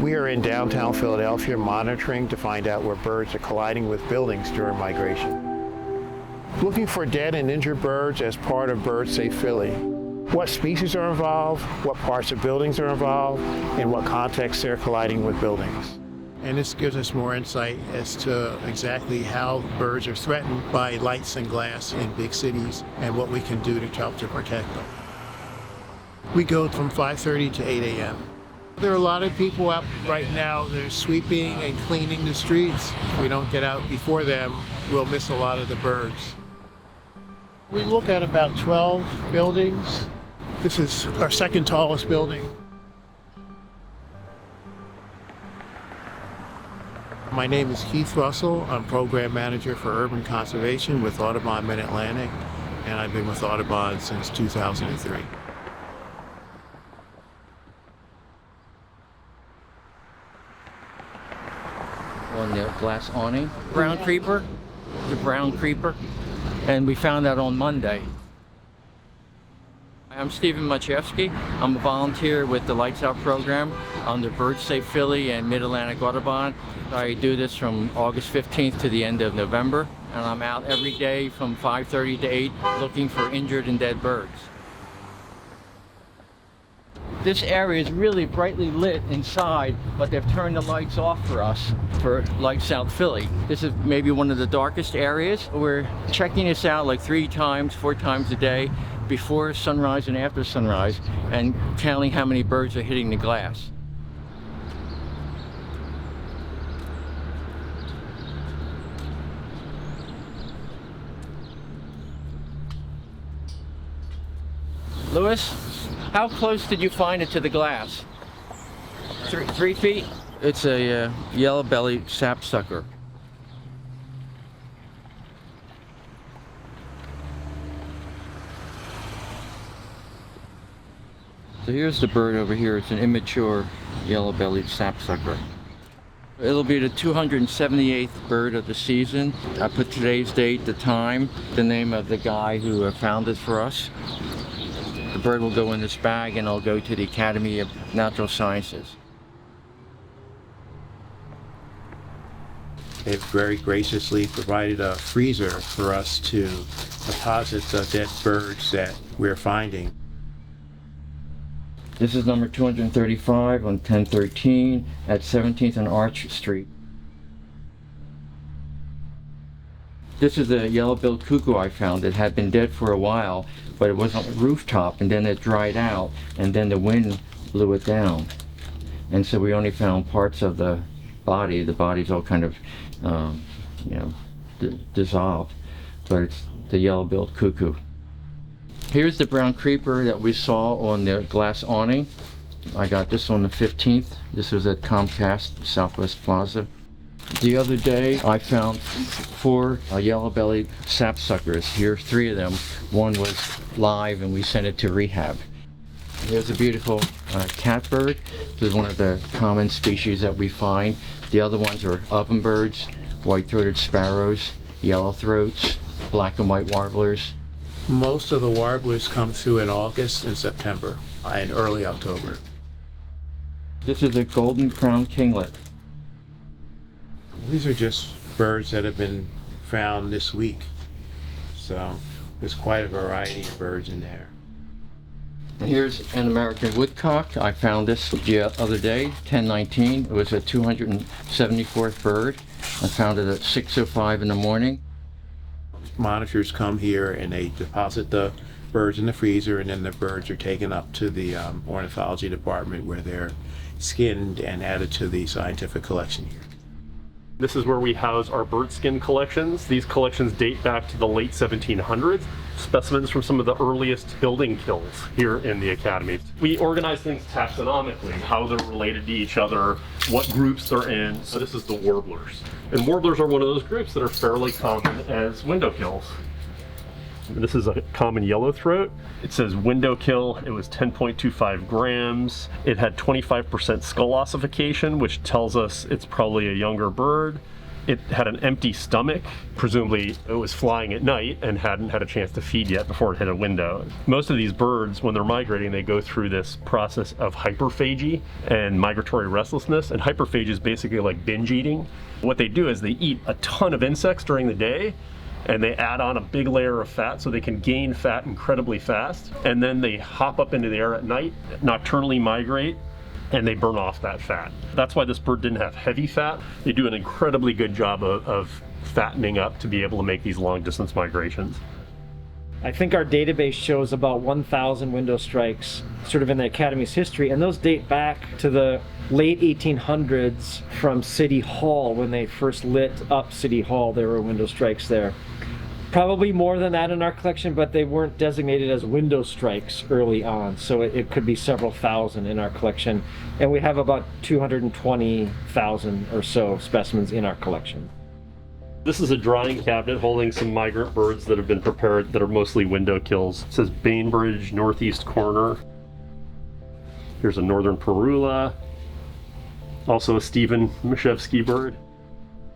We are in downtown Philadelphia monitoring to find out where birds are colliding with buildings during migration. Looking for dead and injured birds as part of Bird Safe Philly. What species are involved, what parts of buildings are involved, in what context they're colliding with buildings. And this gives us more insight as to exactly how birds are threatened by lights and glass in big cities and what we can do to help to protect them. We go from 5:30 to 8 a.m. There are a lot of people out right now. They're sweeping and cleaning the streets. If we don't get out before them, we'll miss a lot of the birds. We look at about 12 buildings. This is our second tallest building. My name is Keith Russell. I'm Program Manager for Urban Conservation with Audubon Mid-Atlantic, and I've been with Audubon since 2003. On the glass awning, brown creeper, the brown creeper, and we found that on Monday. I'm Stephen Machewski. I'm a volunteer with the Lights Out program on the Bird Safe Philly and Mid-Atlantic Audubon. I do this from August 15th to the end of November, and I'm out every day from 5:30 to 8 looking for injured and dead birds. This area is really brightly lit inside, but they've turned the lights off for us for Lights Out Philly. This is maybe one of the darkest areas. We're checking this out like 3 times, 4 times a day, before sunrise and after sunrise, and counting how many birds are hitting the glass. Lewis, how close did you find it to the glass? 3 feet? It's a yellow-bellied sapsucker. So here's the bird over here. It's an immature yellow-bellied sapsucker. It'll be the 278th bird of the season. I put today's date, the time, the name of the guy who found it for us. The bird will go in this bag and it'll go to the Academy of Natural Sciences. They've very graciously provided a freezer for us to deposit the dead birds that we're finding. This is number 235 on 1013 at 17th and Arch Street. This is a yellow-billed cuckoo I found. It had been dead for a while, but it was on the rooftop, and then it dried out, and then the wind blew it down. And so we only found parts of the body. The body's all kind of, dissolved, but it's the yellow-billed cuckoo. Here's the brown creeper that we saw on the glass awning. I got this on the 15th. This was at Comcast Southwest Plaza. The other day I found 4 yellow-bellied sapsuckers. Here, 3 of them. One was live and we sent it to rehab. Here's a beautiful catbird. This is one of the common species that we find. The other ones are ovenbirds, white-throated sparrows, yellowthroats, black and white warblers. Most of the warblers come through in August and September and early October. This is a golden crowned kinglet. These are just birds that have been found this week. So there's quite a variety of birds in there. And here's an American woodcock. I found this the other day, 1019. It was a 274th bird. I found it at 6:05 in the morning. Monitors come here and they deposit the birds in the freezer, and then the birds are taken up to the ornithology department where they're skinned and added to the scientific collection here. This is where we house our bird skin collections. These collections date back to the late 1700s. Specimens from some of the earliest building kills here in the Academy. We organize things taxonomically, how they're related to each other, what groups they're in. So this is the warblers. And warblers are one of those groups that are fairly common as window kills. This is a common yellowthroat. It says window kill. It was 10.25 grams. It had 25% skull ossification, which tells us it's probably a younger bird. It had an empty stomach. Presumably it was flying at night and hadn't had a chance to feed yet before it hit a window. Most of these birds, when they're migrating, they go through this process of hyperphagy and migratory restlessness. And hyperphagy is basically like binge eating. What they do is they eat a ton of insects during the day, and they add on a big layer of fat so they can gain fat incredibly fast. And then they hop up into the air at night, nocturnally migrate, and they burn off that fat. That's why this bird didn't have heavy fat. They do an incredibly good job of fattening up to be able to make these long distance migrations. I think our database shows about 1,000 window strikes sort of in the Academy's history, and those date back to the late 1800s from City Hall. When they first lit up City Hall, there were window strikes there. Probably more than that in our collection, but they weren't designated as window strikes early on, so it could be several thousand in our collection. And we have about 220,000 or so specimens in our collection. This is a drying cabinet holding some migrant birds that have been prepared that are mostly window kills. It says Bainbridge, northeast corner. Here's a northern parula, also a Stephen Mashevsky bird.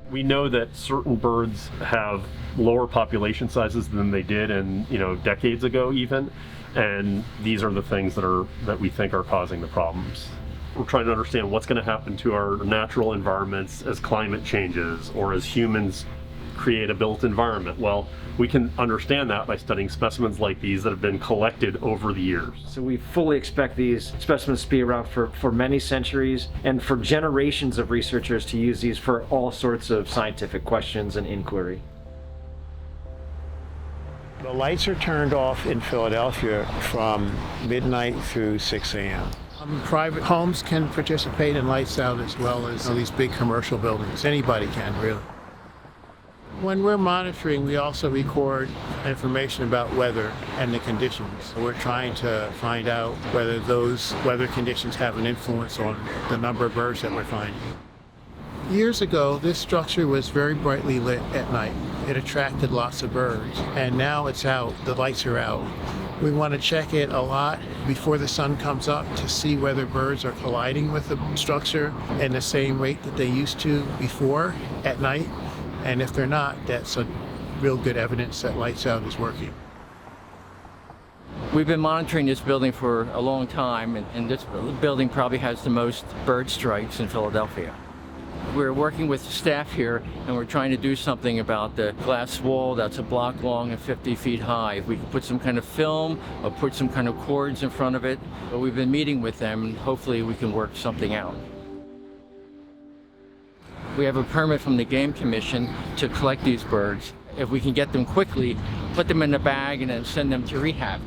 We know that certain birds have lower population sizes than they did in, decades ago even, and these are the things that we think are causing the problems. We're trying to understand what's going to happen to our natural environments as climate changes or as humans create a built environment. Well, we can understand that by studying specimens like these that have been collected over the years. So we fully expect these specimens to be around for many centuries and for generations of researchers to use these for all sorts of scientific questions and inquiry. The lights are turned off in Philadelphia from midnight through 6 a.m. Private homes can participate in lights out as well as these big commercial buildings. Anybody can, really. When we're monitoring, we also record information about weather and the conditions. We're trying to find out whether those weather conditions have an influence on the number of birds that we're finding. Years ago, this structure was very brightly lit at night. It attracted lots of birds, and now it's out. The lights are out. We want to check it a lot before the sun comes up to see whether birds are colliding with the structure at the same rate that they used to before at night. And if they're not, that's a real good evidence that lights out is working. We've been monitoring this building for a long time, and this building probably has the most bird strikes in Philadelphia. We're working with staff here, and we're trying to do something about the glass wall that's a block long and 50 feet high. If we could put some kind of film or put some kind of cords in front of it. But we've been meeting with them, and hopefully we can work something out. We have a permit from the Game Commission to collect these birds. If we can get them quickly, put them in a bag and then send them to rehab.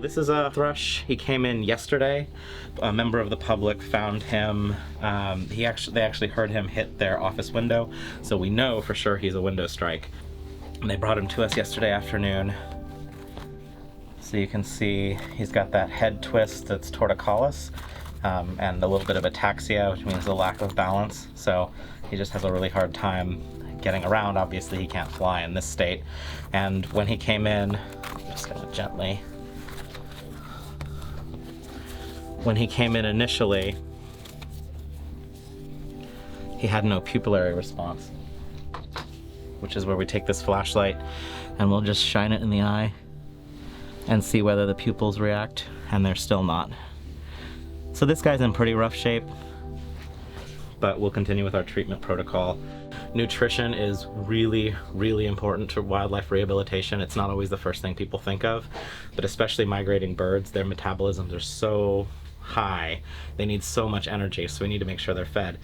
This is a thrush. He came in yesterday. A member of the public found him. They actually heard him hit their office window, so we know for sure he's a window strike. And they brought him to us yesterday afternoon. So you can see he's got that head twist that's torticollis, and a little bit of ataxia, which means a lack of balance. So he just has a really hard time getting around. Obviously he can't fly in this state. And when he came in, I'm just gonna gently. When he came in initially, he had no pupillary response, which is where we take this flashlight and we'll just shine it in the eye and see whether the pupils react, and they're still not. So this guy's in pretty rough shape, but we'll continue with our treatment protocol. Nutrition is really, really important to wildlife rehabilitation. It's not always the first thing people think of, but especially migrating birds, their metabolisms are so high. They need so much energy, so we need to make sure they're fed.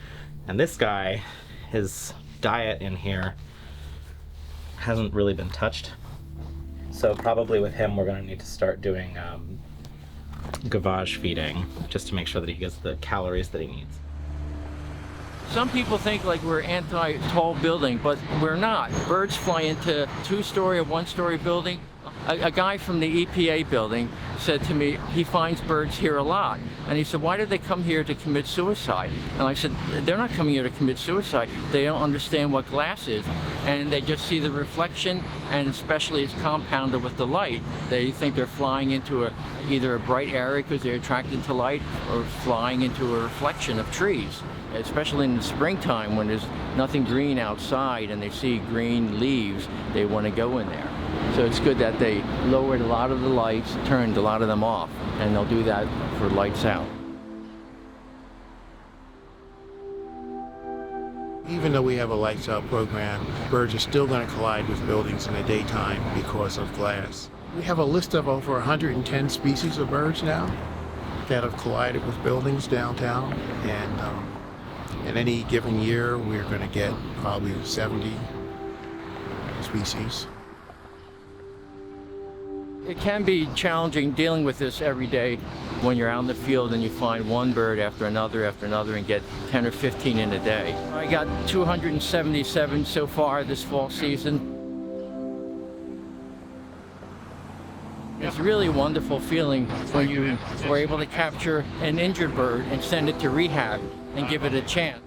And this guy, his diet in here hasn't really been touched. So probably with him, we're gonna need to start doing gavage feeding, just to make sure that he gets the calories that he needs. Some people think like we're anti-tall building, but we're not. Birds fly into two-story or one-story building A guy from the EPA building said to me he finds birds here a lot. And he said, why do they come here to commit suicide? And I said, they're not coming here to commit suicide. They don't understand what glass is. And they just see the reflection, and especially it's compounded with the light. They think they're flying into either a bright area because they're attracted to light, or flying into a reflection of trees. Especially in the springtime when there's nothing green outside and they see green leaves, they want to go in there. So it's good that they lowered a lot of the lights, turned a lot of them off, and they'll do that for lights out. Even though we have a lights out program, birds are still going to collide with buildings in the daytime because of glass. We have a list of over 110 species of birds now that have collided with buildings downtown, and in any given year we're going to get probably 70 species. It can be challenging dealing with this every day when you're out in the field and you find one bird after another and get 10 or 15 in a day. I got 277 so far this fall season. It's really a wonderful feeling when you were able to capture an injured bird and send it to rehab and give it a chance.